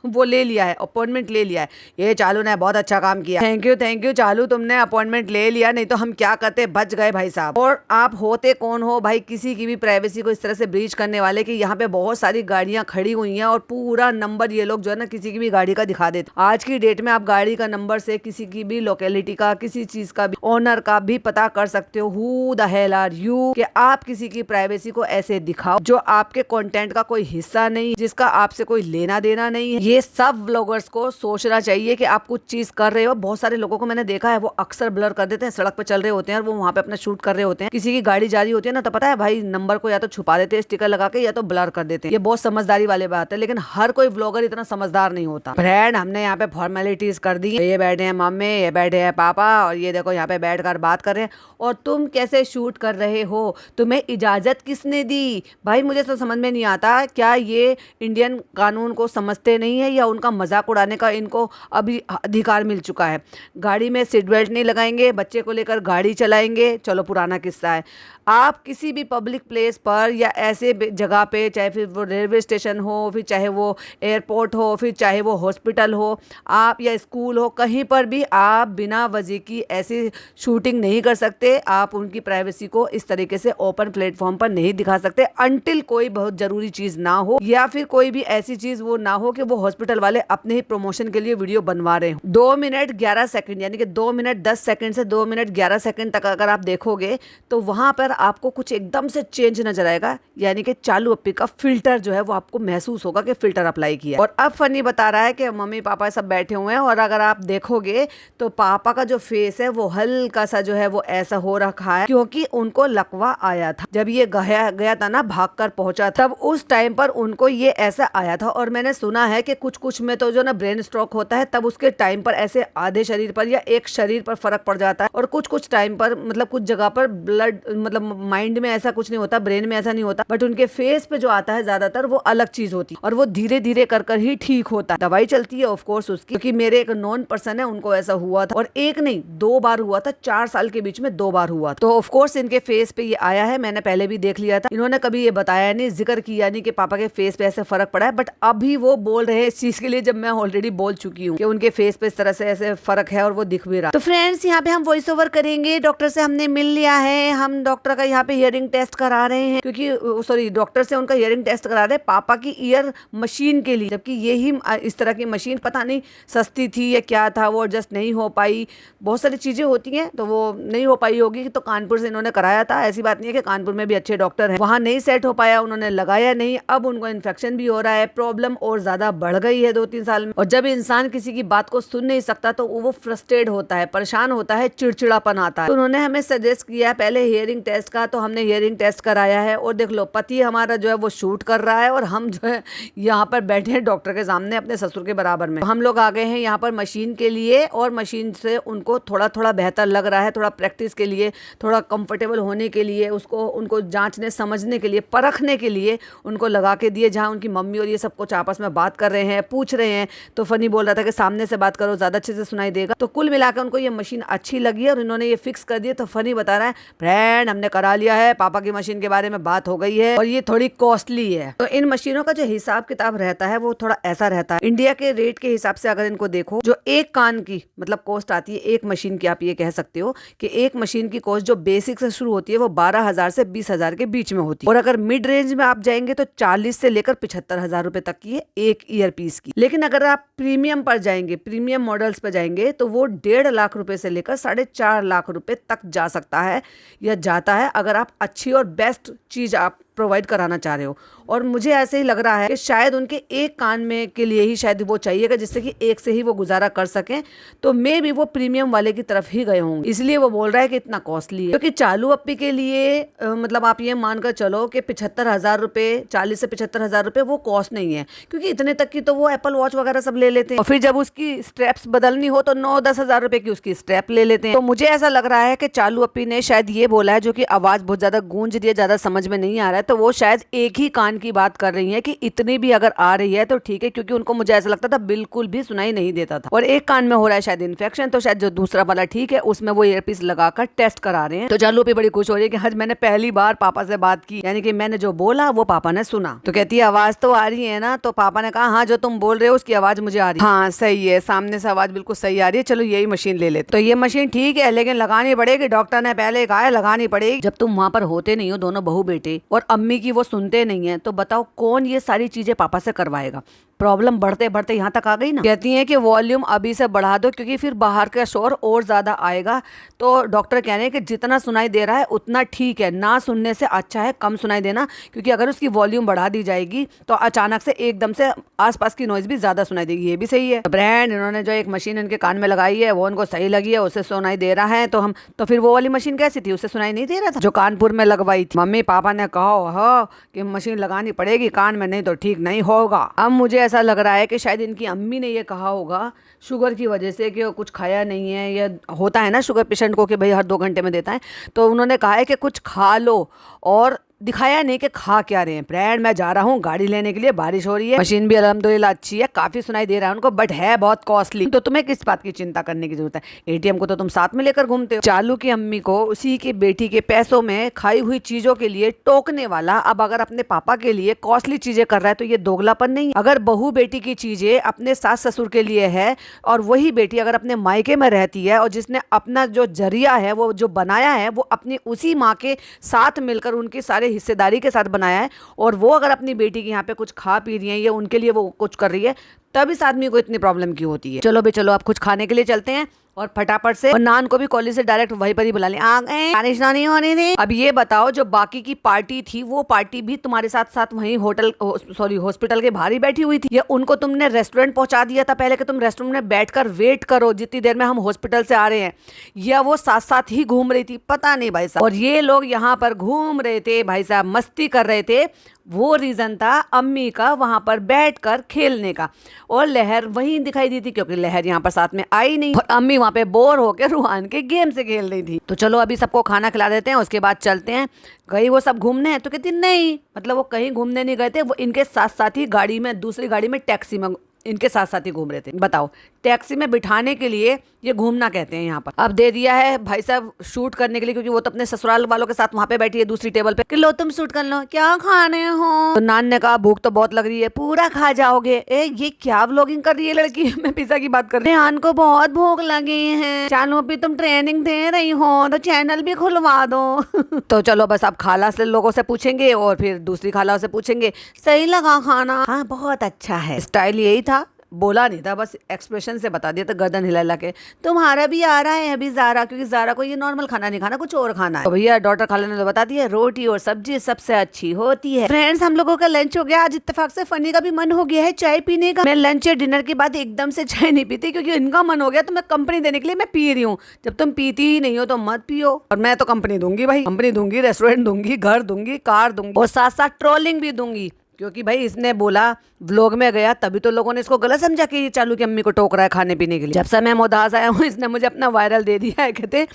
Speaker 1: वो ले लिया है, अपॉइंटमेंट ले लिया है। ये चालू ने बहुत अच्छा काम किया, थैंक यू चालू, तुमने अपॉइंटमेंट ले लिया, नहीं तो हम क्या करते, बच गए भाई साहब। और आप होते कौन हो भाई किसी की भी प्राइवेसी को इस तरह से ब्रीच करने वाले, कि यहाँ पे बहुत सारी गाड़ियां खड़ी हुई हैं और पूरा नंबर ये लोग जो है ना किसी की भी गाड़ी का दिखा देते। आज की डेट में आप गाड़ी का नंबर से किसी की भी लोकेलिटी का, किसी चीज का भी, ओनर का भी पता कर सकते हो। Who the hell are you कि आप किसी की प्राइवेसी को ऐसे दिखाओ जो आपके कंटेंट का कोई हिस्सा नहीं, जिसका आपसे कोई लेना देना नहीं। ये सब व्लॉगर्स को सोचना चाहिए कि आप कुछ चीज कर रहे हो। बहुत सारे लोगों को मैंने देखा है वो अक्सर ब्लर कर देते हैं, सड़क पे चल रहे होते हैं और वो वहां पे अपना शूट कर रहे होते हैं, किसी की गाड़ी जा रही होती है ना, तो पता है भाई नंबर को या तो छुपा देते हैं स्टिकर लगा के, या तो ब्लर कर देते हैं। ये बहुत समझदारी वाली बात है, लेकिन हर कोई व्लॉगर इतना समझदार नहीं होता। फ्रेंड हमने यहाँ पे फॉर्मेलिटीज कर दी, ये बैठे हैं मम्मी, ये बैठे हैं पापा, और ये देखो यहाँ पे बैठ कर बात कर रहे हैं। और तुम कैसे शूट कर रहे हो, तुम्हें इजाजत किसने दी? भाई मुझे तो समझ में नहीं आता, क्या ये इंडियन कानून को समझते नहीं है, या उनका मजाक उड़ाने का इनको अभी अधिकार मिल चुका है? गाड़ी में सीट बेल्ट नहीं लगाएंगे, बच्चे को लेकर गाड़ी चलाएंगे, चलो पुराना किस्सा है। आप किसी भी पब्लिक प्लेस पर या ऐसे जगह पे, चाहे फिर वो रेलवे स्टेशन हो, फिर चाहे वो एयरपोर्ट हो, फिर चाहे वो हॉस्पिटल हो, आप या स्कूल हो, कहीं पर भी आप बिना वजह की ऐसी शूटिंग नहीं कर सकते। आप उनकी प्राइवेसी को इस तरीके से ओपन प्लेटफॉर्म पर नहीं दिखा सकते अनटिल कोई बहुत जरूरी चीज ना हो, या फिर कोई भी ऐसी चीज वो ना हो कि वो हॉस्पिटल वाले अपने ही प्रमोशन के लिए वीडियो बनवा रहे हो। 2 मिनट 11 सेकंड यानी कि 2 मिनट 10 सेकंड से 2 मिनट 11 सेकंड तक अगर आप देखोगे तो वहां पर आपको कुछ एकदम से चेंज नजर आएगा, यानी कि चालू अप्पी का फिल्टर जो है वो आपको महसूस होगा कि फिल्टर अप्लाई किया। और अब फनी बता रहा है कि मम्मी पापा सब बैठे हुए हैं, और अगर आप देखोगे तो पापा का जो फेस है वो हल्का सा जो है वो ऐसा हो रखा है, क्योंकि उनको लकवा आया था जब ये गया था ना, भागकर पहुंचा, तब उस टाइम पर उनको ये ऐसा आया था। और मैंने सुना है कि कुछ में तो जो ना ब्रेन स्ट्रोक होता है, तब उसके टाइम पर ऐसे आधे शरीर पर या एक शरीर पर फर्क पड़ जाता है, और कुछ टाइम पर मतलब कुछ जगह पर ब्लड, मतलब माइंड में ऐसा कुछ नहीं होता, ब्रेन में ऐसा नहीं होता, बट उनके फेस पे जो आता है ज्यादातर वो अलग चीज होती है, और वो धीरे धीरे कर ही ठीक होता है। दवाई चलती है ऑफ कोर्स उसकी, क्योंकि मेरे एक नॉन पर्सन है उनको ऐसा हुआ था, और एक नहीं 2 बार हुआ था, 4 साल के बीच में 2 बार हुआ। तो ऑफ कोर्स इनके फेस पे ये आया है, मैंने पहले भी देख लिया था, इन्होंने कभी ये बताया नहीं, जिक्र किया नहीं कि पापा के फेस पे ऐसे फर्क पड़ा है, बट अभी वो बोल रहे हैं इस चीज के लिए जब मैं ऑलरेडी बोल चुकी हूँ कि उनके फेस पे इस तरह से ऐसे फर्क है और वो दिख भी रहा। तो फ्रेंड्स यहाँ पे हम वॉइस ओवर करेंगे, डॉक्टर से हमने मिल लिया है, हम डॉक्टर का यहाँ पे हियरिंग टेस्ट करा रहे हैं, क्योंकि सॉरी डॉक्टर से उनका हियरिंग टेस्ट करा रहे हैं पापा की ईयर मशीन के लिए, जबकि यही इस तरह की मशीन पता नहीं सस्ती थी या क्या था, वो एडजस्ट नहीं हो पाई, बहुत सारी चीजें होती हैं, तो वो नहीं हो पाई होगी, तो कानपुर से इन्होंने कराया था। ऐसी बात नहीं है कि कानपुर में भी अच्छे डॉक्टर हैं, वहां नहीं सेट हो पाया, उन्होंने लगाया नहीं, अब उनको इन्फेक्शन भी हो रहा है, प्रॉब्लम और ज्यादा बढ़ गई है 2-3 साल में। और जब इंसान किसी की बात को सुन नहीं सकता तो वो फ्रस्ट्रेट होता है, परेशान होता है, चिड़चिड़ापन आता है। तो उन्होंने हमें सजेस्ट किया पहले हियरिंग टेस्ट का, तो हमने हियरिंग टेस्ट कराया है, और देख लो पति हमारा जो है वो शूट कर रहा है, और हम जो है यहाँ पर बैठे हैं डॉक्टर के सामने अपने ससुर के बराबर में। हम लोग आ गए हैं यहाँ पर मशीन के लिए, और मशीन से उनको थोड़ा थोड़ा बेहतर लग रहा है, थोड़ा प्रैक्टिस के लिए, थोड़ा कंफर्टेबल होने के लिए, उसको उनको जांचने समझने के लिए, परखने के लिए उनको लगा के दिए, जहाँ उनकी मम्मी और ये सब कुछ आपस में बात कर रहे हैं, पूछ रहे हैं, तो फनी बोल रहा था कि सामने से बात करो, ज़्यादा अच्छे से सुनाई देगा। तो कुल मिलाकर उनको ये मशीन अच्छी लगी है और इन्होंने ये फिक्स कर दिया। तो फनी बता रहा है, फ्रेंड हमने करा लिया है, पापा की मशीन के बारे में बात हो गई है और ये थोड़ी कॉस्टली है। तो इन मशीनों का जो हिसाब किताब रहता है वो थोड़ा ऐसा रहता है, इंडिया के रेट के हिसाब से अगर इनको देखो, जो एक कान की मतलब कॉस्ट आती है एक मशीन की, आप ये कह सकते हो कि एक मशीन की कॉस्ट जो बेसिक से शुरू होती है वो 12,000 से 20,000 के बीच में होती है। और अगर मिड रेंज में आप जाएंगे तो 40 से लेकर 75,000 रुपए तक की है एक ईयर पीस की। लेकिन अगर आप प्रीमियम पर जाएंगे, प्रीमियम मॉडल्स पर जाएंगे, तो वो 1.5 लाख रुपए से लेकर 4.5 लाख रुपए तक जा सकता है या जाता है, अगर आप अच्छी और बेस्ट चीज आप प्रोवाइड कराना चाह रहे हो। और मुझे ऐसे ही लग रहा है कि शायद उनके एक कान में के लिए ही शायद वो चाहिएगा, जिससे कि एक से ही वो गुजारा कर सकें। तो मे भी वो प्रीमियम वाले की तरफ ही गए होंगे, इसलिए वो बोल रहा है कि इतना कॉस्टली है। क्योंकि चालू अप्पी के लिए मतलब आप ये मानकर चलो कि 75,000 रुपए, 40 से 75,000 रुपए वो कॉस्ट नहीं है, क्योंकि इतने तक की तो वो एप्पल वॉच वगैरह सब ले लेते हैं। और फिर जब उसकी स्ट्रैप्स बदलनी हो तो 9-10 हजार रुपए की उसकी स्ट्रैप ले लेते हैं। तो मुझे ऐसा लग रहा है कि चालू अप्पी ने शायद ये बोला है, जो कि आवाज बहुत ज्यादा गूंज रही है, ज्यादा समझ में नहीं आ रहा है, तो वो शायद एक ही कान की बात कर रही है कि इतनी भी अगर आ रही है तो ठीक है, क्योंकि उनको मुझे ऐसा लगता था बिल्कुल भी सुनाई नहीं देता था। और एक कान में हो रहा है शायद इन्फेक्शन, तो शायद जो दूसरा वाला ठीक है, उसमें वो ईयरपीस लगाकर टेस्ट करा रहे हैं। तो चालू अप्पी बड़ी खुश हो रही है कि आज मैंने पहली बार पापा से बात की, यानी कि मैंने जो बोला वो पापा ने सुना। तो कहती है आवाज तो आ रही है ना? तो पापा ने कहा हाँ, जो तुम बोल रहे हो उसकी आवाज मुझे आ रही है। हाँ सही है, सामने से आवाज बिल्कुल सही आ रही है, चलो यही मशीन ले लेते। तो ये मशीन ठीक है, लेकिन लगानी पड़ेगी, डॉक्टर ने पहले कहा है लगानी पड़ेगी। जब तुम वहां पर होते नहीं हो दोनों बहू बेटे और अम्मी की वो सुनते नहीं है, तो बताओ कौन ये सारी चीजें पापा से करवाएगा? प्रॉब्लम बढ़ते बढ़ते यहाँ तक आ गई ना। कहती हैं कि वॉल्यूम अभी से बढ़ा दो, क्योंकि फिर बाहर का शोर और ज्यादा आएगा। तो डॉक्टर कह रहे हैं कि जितना सुनाई दे रहा है उतना ठीक है, ना सुनने से अच्छा है कम सुनाई देना, क्योंकि अगर उसकी वॉल्यूम बढ़ा दी जाएगी तो अचानक से एकदम से आसपास की नॉइज भी ज्यादा सुनाई देगी। ये भी सही है। ब्रांड इन्होंने जो एक मशीन इनके कान में लगाई है वो उनको सही लगी है, उससे सुनाई दे रहा है। तो फिर वो वाली मशीन कैसी थी? उससे सुनाई नहीं दे रहा था जो कानपुर में लगवाई थी। मम्मी पापा ने कहा कि मशीन लगानी पड़ेगी कान में, नहीं तो ठीक नहीं होगा। अब मुझे ऐसा लग रहा है कि शायद इनकी अम्मी ने ये कहा होगा शुगर की वजह से कि कुछ खाया नहीं है, या होता है ना शुगर पेशेंट को कि भाई हर 2 घंटे में देता है, तो उन्होंने कहा है कि कुछ खा लो, और दिखाया नहीं कि खा क्या रहे हैं। ब्रांड मैं जा रहा हूँ गाड़ी लेने के लिए, बारिश हो रही है, मशीन भी अल्हम्दुलिल्लाह अच्छी है, काफी सुनाई दे रहा है उनको, बट है बहुत कॉस्टली। तो तुम्हें किस बात की चिंता करने की जरूरत है? एटीएम को तो तुम साथ में लेकर घूमते हो। चालू की अम्मी को उसी की बेटी के पैसों में खाई हुई चीजों के लिए टोकने वाला अब अगर अपने पापा के लिए कॉस्टली चीजें कर रहा है तो ये दोगलापन नहीं? अगर बहू बेटी की चीजें अपने सास ससुर के लिए है, और वही बेटी अगर अपने मायके में रहती है और जिसने अपना जो जरिया है वो जो बनाया है वो अपनी उसी माँ के साथ मिलकर उनकी सारे हिस्सेदारी के साथ बनाया है, और वो अगर अपनी बेटी के यहाँ पे कुछ खा पी रही है या उनके लिए वो कुछ कर रही है, तब इस आदमी को इतनी प्रॉब्लम क्यों होती है? चलो चलो आप कुछ खाने के लिए चलते हैं और फटाफट से, और नान को भी कॉलेज से डायरेक्ट वहीं पर ही बुला लें। आ गए, बारिश ना नहीं होनी थी। अब ये बताओ जो बाकी की पार्टी थी वो पार्टी भी तुम्हारे साथ साथ वहीं हॉस्पिटल के बाहर ही बैठी हुई थी, या उनको तुमने रेस्टोरेंट पहुंचा दिया था पहले कि तुम रेस्टोरेंट में बैठकर वेट करो जितनी देर में हम हॉस्पिटल से आ रहे हैं, या वो साथ साथ ही घूम रही थी? पता नहीं भाई साहब। और ये लोग यहाँ पर घूम रहे थे भाई साहब, मस्ती कर रहे थे, वो रीजन था अम्मी का वहां पर बैठकर खेलने का, और लहर वहीं दिखाई दी थी क्योंकि लहर यहाँ पर साथ में आई नहीं, और अम्मी वहां पे बोर होकर रूहान के गेम से खेल रही थी। तो चलो अभी सबको खाना खिला देते हैं, उसके बाद चलते हैं। गई वो सब घूमने हैं? तो कहती नहीं, मतलब वो कहीं घूमने नहीं गए थे, वो इनके साथ साथ ही गाड़ी में, दूसरी गाड़ी में, टैक्सी में इनके साथ साथ ही घूम रहे थे। बताओ, टैक्सी में बिठाने के लिए ये घूमना कहते हैं यहाँ पर। अब दे दिया है भाई साहब शूट करने के लिए, क्योंकि वो तो अपने ससुराल वालों के साथ वहां पे बैठी है दूसरी टेबल पे, कि लो तुम शूट कर लो, क्या खाने हो? तो नान ने कहा भूख तो बहुत लग रही है। पूरा खा जाओगे? ये क्या व्लॉगिंग कर रही है लड़की? मैं पिज्जा की बात कर रही हूँ। नान को बहुत भूख लगी है। चालू भी तुम ट्रेनिंग दे रही हो तो चैनल भी खुलवा दो। तो चलो बस अब खाला से लोगों से पूछेंगे और फिर दूसरी खाला से पूछेंगे सही लगा खाना? हाँ बहुत अच्छा है। स्टाइल यही था, बोला नहीं था, बस एक्सप्रेशन से बता दिया था गर्दन हिला हिला के। तुम्हारा भी आ रहा है अभी ज़ारा, क्योंकि ज़ारा को ये नॉर्मल खाना नहीं खाना, कुछ और खाना है। तो भैया डॉक्टर खाला ने तो बता दिया रोटी और सब्जी सबसे अच्छी होती है। फ्रेंड्स हम लोगों का लंच हो गया। आज इत्तेफाक से फनी का भी मन हो गया है चाय पीने का। मैं लंच या डिनर के बाद एकदम से चाय नहीं पीती, क्योंकि इनका मन हो गया तो मैं कंपनी देने के लिए मैं पी रही हूँ। जब तुम पीती ही नहीं हो तो मत पियो। और मैं तो कंपनी दूंगी भाई, कंपनी दूंगी, रेस्टोरेंट दूंगी, घर दूंगी, कार दूंगी, और साथ साथ ट्रोलिंग भी दूंगी। क्योंकि भाई इसने बोला व्लॉग में गया, तभी तो लोगों ने इसको गलत समझा कि ये चालू की अम्मी को टोक रहा है खाने पीने के लिए। जब से मैं मोदास आया हूँ इसने मुझे अपना वायरल दे दिया है। कहते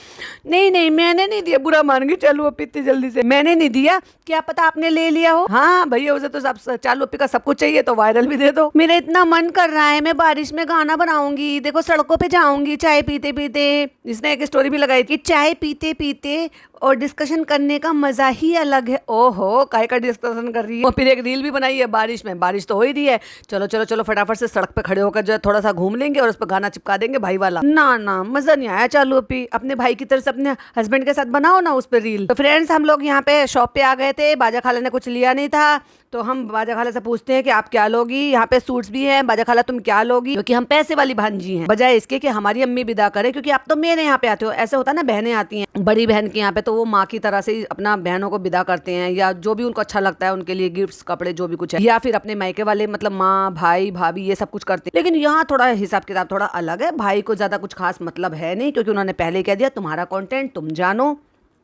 Speaker 1: नहीं नहीं मैंने नहीं दिया, बुरा मान गई चालू अपी इतनी जल्दी से, मैंने नहीं दिया, क्या पता आपने ले लिया हो। हाँ भैया उसे तो सब चालू अपी का सब कुछ चाहिए तो वायरल भी दे दो। मेरा इतना मन कर रहा है, मैं बारिश में गाना बनाऊंगी, देखो सड़कों पे जाऊंगी चाय पीते पीते। इसने एक स्टोरी भी लगाई थी, चाय पीते पीते और डिस्कशन करने का मजा ही अलग है। ओहो काहे का डिस्कशन कर रही है। और फिर एक रील भी बनाई है बारिश में, बारिश तो हो ही रही है, चलो चलो चलो फटाफट से सड़क पे खड़े होकर जो है थोड़ा सा घूम लेंगे और उस पर गाना चिपका देंगे भाई वाला। ना ना मजा नहीं आया चालू अपी, अपने भाई की तरफ से अपने हस्बैंड के साथ बनाओ ना उस पर रील। तो फ्रेंड्स हम लोग यहाँ पे शॉप पे आ गए थे, बाजा खाला ने कुछ लिया नहीं था तो हम बाजा खाला से पूछते हैं कि आप क्या लोगी। यहाँ पे सूट्स भी हैं, बाजा खाला तुम क्या लोगी, क्योंकि हम पैसे वाली भांजी हैं, बजाय इसके कि हमारी अम्मी विदा करे। क्योंकि आप तो मेरे यहाँ पे आते हो, ऐसे होता है ना बहनें आती हैं बड़ी बहन के यहाँ पे तो वो माँ की तरह से ही अपना बहनों को विदा करते हैं, या जो भी उनको अच्छा लगता है उनके लिए गिफ्ट्स कपड़े जो भी कुछ है, या फिर अपने मायके वाले मतलब माँ भाई भाभी ये सब कुछ करते हैं। लेकिन यहाँ थोड़ा हिसाब किताब थोड़ा अलग है, भाई को ज्यादा कुछ खास मतलब है नहीं, क्योंकि उन्होंने पहले ही कह दिया तुम्हारा कंटेंट तुम जानो।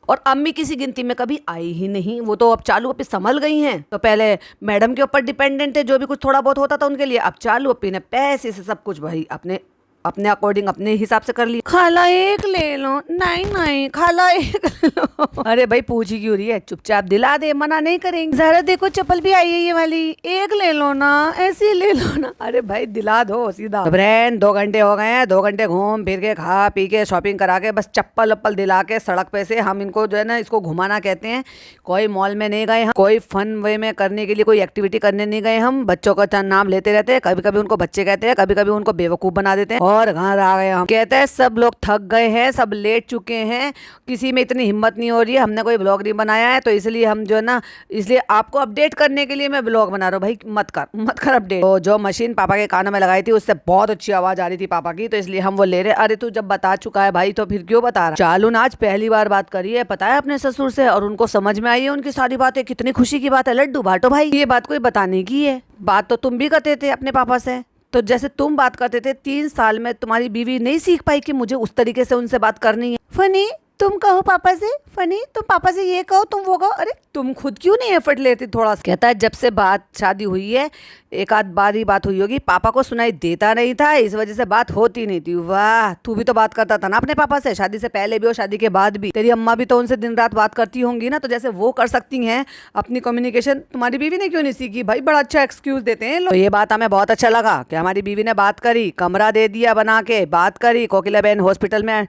Speaker 1: और अम्मी किसी गिनती में कभी आई ही नहीं, वो तो अब चालू अपी संभल गई हैं। तो पहले मैडम के ऊपर डिपेंडेंट है, जो भी कुछ थोड़ा बहुत होता था उनके लिए, अब चालू अपी ने पैसे से सब कुछ भाई अपने अपने अकॉर्डिंग अपने हिसाब से कर लिया। खाला एक ले लो, नहीं नहीं खाला एक ले लो। अरे भाई पूछी क्यों रही है, चुपचाप दिला दे, मना नहीं करेंगे। जरा देखो चप्पल भी आई है ये वाली, एक ले लो ना, ऐसी ले लो ना। अरे भाई दिला दो सीधा। तो फ्रेंड 2 घंटे हो गए हैं, 2 घंटे घूम फिर के खा पी के शॉपिंग करा के बस चप्पल वप्पल दिला के सड़क पे से हम इनको जो है ना इसको घुमाना कहते हैं। कोई मॉल में नहीं गए हम, कोई फन वे में करने के लिए कोई एक्टिविटी करने नहीं गए हम। बच्चों का नाम लेते रहते हैं, कभी कभी उनको बच्चे कहते हैं, कभी कभी उनको बेवकूफ बना देते हैं। और घर आ गए हम, कहते हैं सब लोग थक गए हैं, सब लेट चुके हैं, किसी में इतनी हिम्मत नहीं हो रही है, हमने कोई ब्लॉग नहीं बनाया है, तो इसलिए हम जो है ना इसलिए आपको अपडेट करने के लिए मैं ब्लॉग बना रहा हूँ। भाई मत कर अपडेट। तो जो मशीन पापा के कानों में लगाई थी उससे बहुत अच्छी आवाज आ रही थी पापा की, तो इसलिए हम वो ले रहे। अरे तू जब बता चुका है भाई तो फिर क्यों बता रहा। चालू ने आज पहली बार बात करी है पता है अपने ससुर से, और उनको समझ में आई है उनकी सारी बातें। कितनी खुशी की बात है, लड्डू बांटो भाई। ये बात कोई बताने की है, बात तो तुम भी करते थे अपने पापा से। तो जैसे तुम बात करते थे 3 साल में तुम्हारी बीवी नहीं सीख पाई कि मुझे उस तरीके से उनसे बात करनी है। फनी तुम कहो पापा से, फनी तुम पापा से ये कहो तुम वो कहो। अरे तुम खुद क्यों नहीं एफर्ट लेती थोड़ा सा। कहता है जब से बात शादी हुई है एक आध बार ही बात हुई होगी, पापा को सुनाई देता नहीं था, इस वजह से बात होती नहीं थी। वाह तू भी तो बात करता था ना अपने पापा से, शादी से पहले भी और शादी के बाद भी। तेरी अम्मा भी तो उनसे दिन रात बात करती होंगी ना, तो जैसे वो कर सकती हैं अपनी कम्युनिकेशन, तुम्हारी बीवी ने क्यों नहीं सीखी। भाई बड़ा अच्छा एक्सक्यूज देते हैं लोग। तो ये बात हमें बहुत अच्छा लगा कि हमारी बीवी ने बात करी, कमरा दे दिया बना के, बात करी, कोकिला बहन हॉस्पिटल में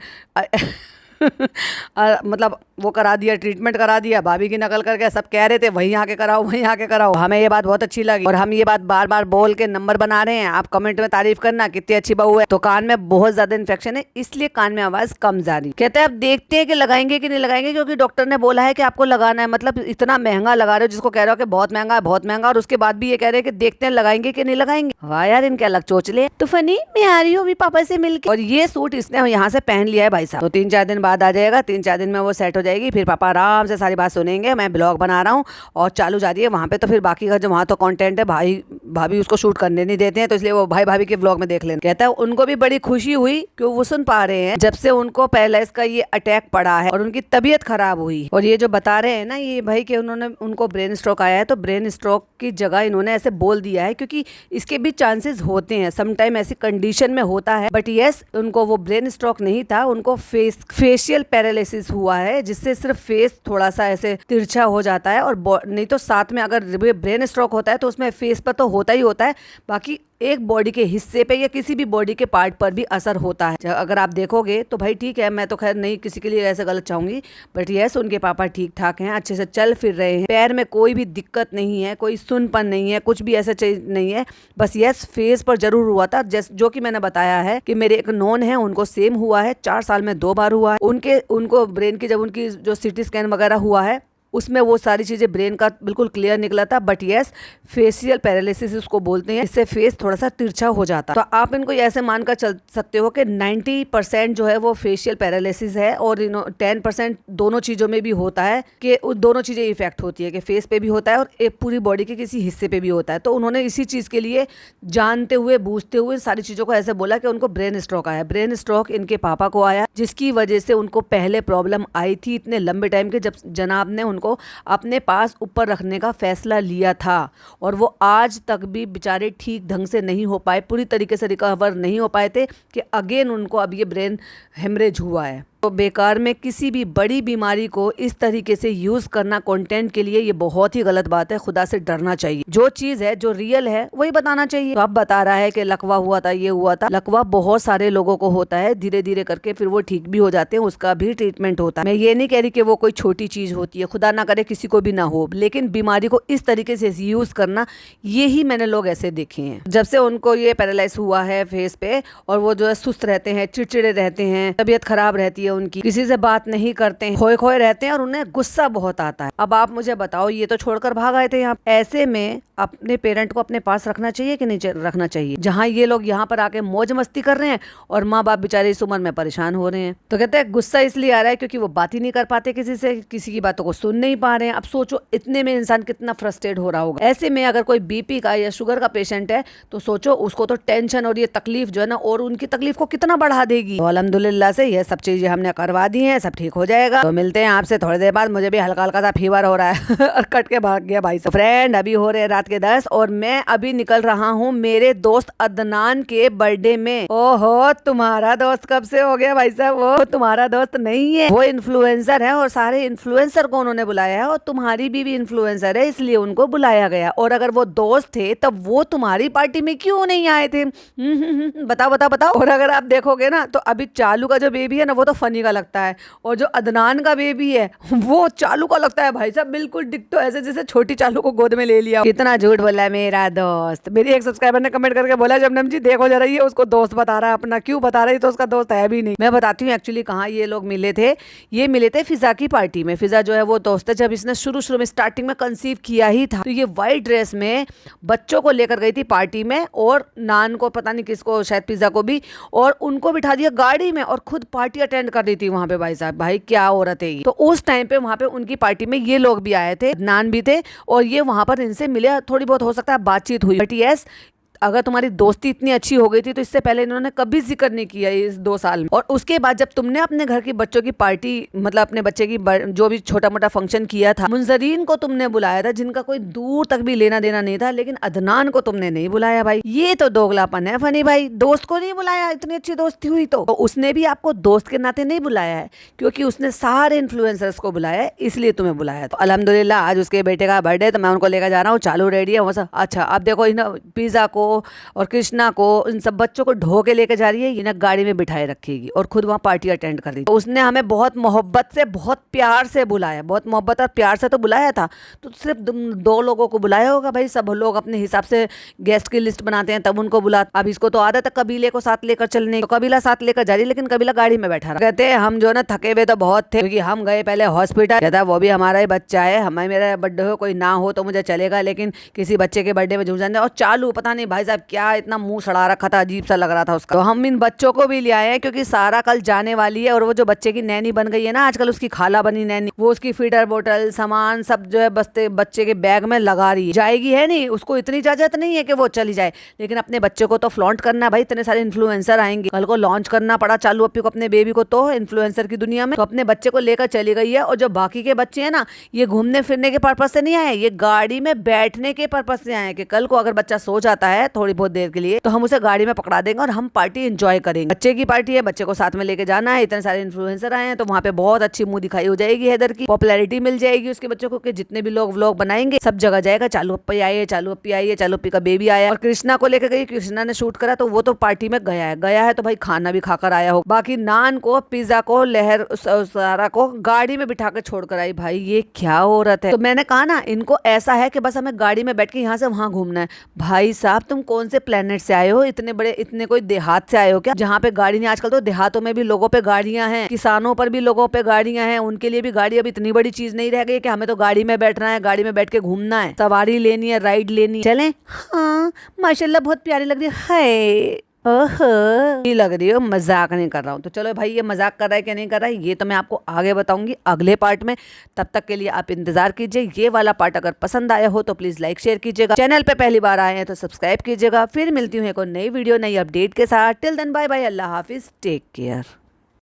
Speaker 1: मतलब वो करा दिया, ट्रीटमेंट करा दिया, भाभी की नकल करके सब कह रहे थे वहीं आके कराओ वहीं आके कराओ। हमें ये बात बहुत अच्छी लगी और हम ये बात बार बार बोल के नंबर बना रहे हैं। आप कमेंट में तारीफ करना कितनी अच्छी बहू है। तो कान में बहुत ज्यादा इन्फेक्शन है इसलिए कान में आवाज कम जा रही। कहते हैं अब देखते हैं कि लगाएंगे कि नहीं लगाएंगे, क्योंकि डॉक्टर ने बोला है कि आपको लगाना है। मतलब इतना महंगा लगा रहे हो, जिसको कह रहे हो कि बहुत महंगा है बहुत महंगा, और उसके बाद भी ये कह रहे हैं कि देखते हैं लगाएंगे कि नहीं लगाएंगे। वाह यार इनके अलग चोचले। तो फनी मैं आ रही हूँ अभी पापा से मिलकर। और ये सूट इसने यहाँ से पहन लिया है भाई साहब, तो 3-4 दिन बाद आ जाएगा, 3-4 दिन में वो सेट हो जाएगी। फिर पापा आराम से सारी बात सुनेंगे। मैं ब्लॉग बना रहा हूँ और चालू जा रही है वहाँ पे, तो फिर बाकी का जो वहाँ तो कंटेंट है भाई भाभी उसको शूट करने नहीं देते हैं, तो इसलिए वो भाई भाभी के ब्लॉग में देख लेना। कहता है उनको भी बड़ी खुशी हुई कि वो सुन पा रहे हैं जब से उनको पैरालाइज का ये अटैक पड़ा है और उनकी तबीयत खराब हुई। और ये जो बता रहे हैं ना ये भाई कि उनको ब्रेन स्ट्रोक आया है, तो ब्रेन स्ट्रोक की जगह इन्होंने ऐसे बोल दिया है क्योंकि इसके भी चांसेस होते हैं, समटाइम ऐसी कंडीशन में होता है। बट यस उनको वो ब्रेन स्ट्रोक नहीं था, उनको फेशियल पैरालिसिस हुआ है, जिससे सिर्फ फेस थोड़ा सा ऐसे तिरछा हो जाता है। और नहीं तो साथ में अगर ब्रेन स्ट्रोक होता है तो उसमें फेस पर तो होता ही होता है, बाकी एक बॉडी के हिस्से पे या किसी भी बॉडी के पार्ट पर भी असर होता है। अगर आप देखोगे तो भाई ठीक है, मैं तो खैर नहीं किसी के लिए ऐसे गलत चाहूंगी, बट यस उनके पापा ठीक ठाक हैं, अच्छे से चल फिर रहे हैं, पैर में कोई भी दिक्कत नहीं है, कोई सुनपन नहीं है, कुछ भी ऐसा चीज नहीं है। बस यस फेस पर जरूर हुआ था, जो कि मैंने बताया है कि मेरे एक नॉन है उनको सेम हुआ है, 4 साल में 2 बार हुआ है। उनको ब्रेन की जब उनकी जो सीटी स्कैन वगैरह हुआ है उसमें वो सारी चीजें ब्रेन का बिल्कुल क्लियर निकला था। बट यस फेशियल पैरालिसिस उसको बोलते हैं, इससे फेस थोड़ा सा तिरछा हो जाता है। तो आप इनको ऐसे मानकर चल सकते हो कि 90% जो है वो फेशियल पैरालिसिस है और 10% दोनों चीजों में भी होता है, कि दोनों चीजें इफेक्ट होती है, कि फेस पे भी होता है और एक पूरी बॉडी के किसी हिस्से पे भी होता है। तो उन्होंने इसी चीज के लिए जानते हुए बूझते हुए सारी चीजों को ऐसे बोला कि उनको ब्रेन स्ट्रोक आया। ब्रेन स्ट्रोक इनके पापा को आया, जिसकी वजह से उनको पहले प्रॉब्लम आई थी इतने लंबे टाइम के, जब जनाब ने उनको अपने पास ऊपर रखने का फैसला लिया था और वो आज तक भी बेचारे ठीक ढंग से नहीं हो पाए, पूरी तरीके से रिकवर नहीं हो पाए थे कि अगेन उनको अब ये ब्रेन हेमरेज हुआ है। तो बेकार में किसी भी बड़ी बीमारी को इस तरीके से यूज करना कंटेंट के लिए ये बहुत ही गलत बात है। खुदा से डरना चाहिए, जो चीज है जो रियल है वही बताना चाहिए। तो अब बता रहा है कि लकवा हुआ था, ये हुआ था। लकवा बहुत सारे लोगों को होता है, धीरे धीरे करके फिर वो ठीक भी हो जाते हैं, उसका भी ट्रीटमेंट होता है। मैं ये नहीं कह रही कि वो कोई छोटी चीज होती है, खुदा ना करे किसी को भी ना हो, लेकिन बीमारी को इस तरीके से यूज करना, ये ही मैंने लोग ऐसे देखे हैं। जब से उनको ये पैरालाइज हुआ है फेस पे, और वो जो है सुस्त रहते हैं, चिड़चिड़े रहते हैं, तबीयत खराब रहती है उनकी, किसी से बात नहीं करते हैं, खोए खोए रहते हैं और उन्हें गुस्सा बहुत आता है। अब आप मुझे बताओ, ये तो छोड़कर भाग आए थे यहाँ। ऐसे में अपने पेरेंट को अपने पास रखना चाहिए कि नहीं रखना चाहिए? जहाँ ये लोग यहाँ पर आके मौज मस्ती कर रहे हैं और माँ बाप बेचारे इस उम्र में परेशान हो रहे हैं। तो कहते हैं गुस्सा इसलिए आ रहा है क्योंकि वो बात ही नहीं कर पाते किसी से, किसी की बातों को सुन नहीं पा रहे हैं। अब सोचो इतने में इंसान कितना फ्रस्ट्रेट हो रहा होगा। ऐसे में अगर कोई बीपी का या शुगर का पेशेंट है तो सोचो उसको तो टेंशन और ये तकलीफ जो है ना, और उनकी तकलीफ को कितना बढ़ा देगी। तो अल्हम्दुलिल्लाह से ये सब चीजें हमने करवा दी हैं, सब ठीक हो जाएगा। तो मिलते हैं आपसे थोड़ी देर बाद। मुझे भी हल्का हल्का सा फीवर हो रहा है और कट के भाग गया भाई साहब। फ्रेंड अभी हो रहे हैं रात के 10 और मैं अभी निकल रहा हूँ मेरे दोस्त अदनान के बर्थडे में। ओहो, तुम्हारा दोस्त कब से हो गया भाई साहब? वो तुम्हारा दोस्त नहीं है, वो इन्फ्लुएंसर है और सारे इन्फ्लुएंसर को उन्होंने बुलाया है और तुम्हारी बीवी इन्फ्लुएंसर है इसलिए उनको बुलाया गया। और अगर वो दोस्त थे तब वो तुम्हारी पार्टी में क्यों नहीं आए थे? बताओ बताओ बताओ। और अगर आप देखोगे ना तो अभी चालू का जो बेबी है ना वो तो फनी का लगता है, और जो अदनान का बेबी है वो चालू का लगता है भाई साहब, बिल्कुल डिक्टो, ऐसे जैसे छोटी चालू को गोद में ले लिया। कितना झूठ बोला है मेरा दोस्त। मेरी एक सब्सक्राइबर ने कमेंट करके बोला शबनम जी देखो जरा ये उसको दोस्त बता रहा है अपना, क्यों बता रही? तो उसका दोस्त है भी नहीं। मैं बताती हूँ एक्चुअली कहाँ ये लोग मिले थे। ये मिले थे फिजा की पार्टी में। फिजा जो है वो दोस्त है, जब इसने शुरू में स्टार्टिंग में कंसीव किया ही था तो ये व्हाइट ड्रेस में बच्चों को लेकर गई थी पार्टी में, और नान को पता नहीं किसको, शायद पिज्जा को भी, और उनको बिठा दिया गाड़ी में और खुद पार्टी अटेंड कर रही थी वहां पे। भाई साहब भाई क्या औरत है ये। तो उस टाइम पे वहां पे उनकी पार्टी में ये लोग भी आए थे, नान भी थे, और ये वहां पर इनसे मिले, थोड़ी बहुत हो सकता है बातचीत हुई। बट यस, अगर तुम्हारी दोस्ती इतनी अच्छी हो गई थी तो इससे पहले इन्होंने कभी जिक्र नहीं किया इस 2 साल में। और उसके बाद जब तुमने अपने घर की बच्चों की पार्टी, मतलब अपने बच्चे की जो भी छोटा मोटा फंक्शन किया था, मुंजरीन को तुमने बुलाया था जिनका कोई दूर तक भी लेना देना नहीं था, लेकिन अदनान को तुमने नहीं बुलाया। भाई ये तो दोगलापन है फनी भाई। दोस्त को नहीं बुलाया, इतनी अच्छी दोस्ती हुई तो उसने भी आपको दोस्त के नाते नहीं बुलाया है, क्योंकि उसने सारे इन्फ्लुएंसर्स को बुलाया है, इसलिए तुम्हें बुलाया। तो अल्हम्दुलिल्लाह आज उसके बेटे का बर्थडे, तो मैं उनको लेकर जा रहा हूँ। चालू रेडी है वो सब। अच्छा अब देखो पिज्जा को और कृष्णा को, इन सब बच्चों को ढो के लेके जा रही है, ये ना गाड़ी में बिठाए रखेगी और खुद वहाँ पार्टी अटेंड कर रही है। तो उसने हमें बहुत मोहब्बत से, बहुत प्यार से बुलाया, बहुत मोहब्बत और प्यार से तो बुलाया था। तो सिर्फ 2 लोगों को बुलाया होगा भाई, सब लोग अपने हिसाब से गेस्ट की लिस्ट बनाते हैं तब उनको बुला। अब इसको तो आदत है कबीले को साथ लेकर चलने, तो कबीला साथ लेकर जा रही, लेकिन कबीला गाड़ी में बैठा रहा। कहते हैं हम जो ना थके हुए तो बहुत थे, क्योंकि हम गए पहले हॉस्पिटल। कहता वो भी हमारा ही बच्चा है, हमारे मेरा बर्थडे हो कोई ना हो तो मुझे चलेगा, लेकिन किसी बच्चे के बर्थडे में झूठ जाने। और चालू पता नहीं भाई साहब क्या इतना मुंह सड़ा रखा था, अजीब सा लग रहा था उसका। तो हम इन बच्चों को भी ले आए हैं क्योंकि सारा कल जाने वाली है, और वो जो बच्चे की नैनी बन गई है ना आजकल, उसकी खाला बनी नैनी, वो उसकी फीडर बोतल सामान सब जो है बच्चे के बैग में लगा रही है। जाएगी है नहीं, उसको इतनी इजाजत नहीं है कि वो चली जाए, लेकिन अपने बच्चे को तो फ्लॉन्ट करना है भाई। इतने सारे इन्फ्लुएंसर आएंगे, कल को लॉन्च करना पड़ा चालू अपी को, अपने बेबी को, तो इन्फ्लुएंसर की दुनिया में, तो अपने बच्चे को लेकर चली गई है। और जो बाकी के बच्चे हैं ना, ये घूमने फिरने के पर्पज से नहीं आए, ये गाड़ी में बैठने के पर्पज से आए कि कल को अगर बच्चा सो जाता है थोड़ी बहुत देर के लिए तो हम उसे गाड़ी में पकड़ा देंगे और हम पार्टी एंजॉय करेंगे। बच्चे की पार्टी है, बच्चे को साथ में लेके जाना है। इतने सारे इन्फ्लुएंसर आए हैं तो वहाँ पे बहुत अच्छी मुंह दिखाई हो जाएगी, हैदर की पॉपुलैरिटी मिल जाएगी उसके बच्चों को, कि जितने भी लोग व्लॉग बनाएंगे सब जगह जाएगा, चालू अप्पी आई है, चालू अप्पी आई है, चालू अप्पी का बेबी आया। और कृष्णा को लेकर गई, कृष्णा ने शूट करा तो वो तो पार्टी में गया है तो भाई खाना भी खाकर आया हो। बाकी नान को, पिज्जा को, लहर, सारा को गाड़ी में बिठा कर छोड़कर आई। भाई ये क्या औरत है। तो मैंने कहा ना, इनको ऐसा है कि बस हमें गाड़ी में बैठ के यहाँ से वहां घूमना है। भाई साहब तुम कौन से प्लेनेट से आए हो? इतने बड़े, इतने कोई देहात से आए हो क्या जहाँ पे गाड़ी नहीं? आजकल तो देहातों में भी लोगों पे गाड़ियां हैं, किसानों पर भी लोगों पे गाड़ियां हैं, उनके लिए भी गाड़ी अब इतनी बड़ी चीज नहीं रह गई कि हमें तो गाड़ी में बैठना है, गाड़ी में बैठ के घूमना है, सवारी लेनी है, राइड लेनी है। चलें? हाँ माशाल्लाह बहुत प्यारी लग रही है। ओहो लग रही हो, मजाक नहीं कर रहा हूँ। तो चलो भाई ये मजाक कर रहा है कि नहीं कर रहा है ये तो मैं आपको आगे बताऊंगी अगले पार्ट में। तब तक के लिए आप इंतजार कीजिए। ये वाला पार्ट अगर पसंद आया हो तो प्लीज लाइक शेयर कीजिएगा। चैनल पे पहली बार आए हैं तो सब्सक्राइब कीजिएगा। फिर मिलती हूँ एक और नई वीडियो, नई अपडेट के साथ। टिल देन बाय बाय, अल्लाह हाफिज, टेक केयर।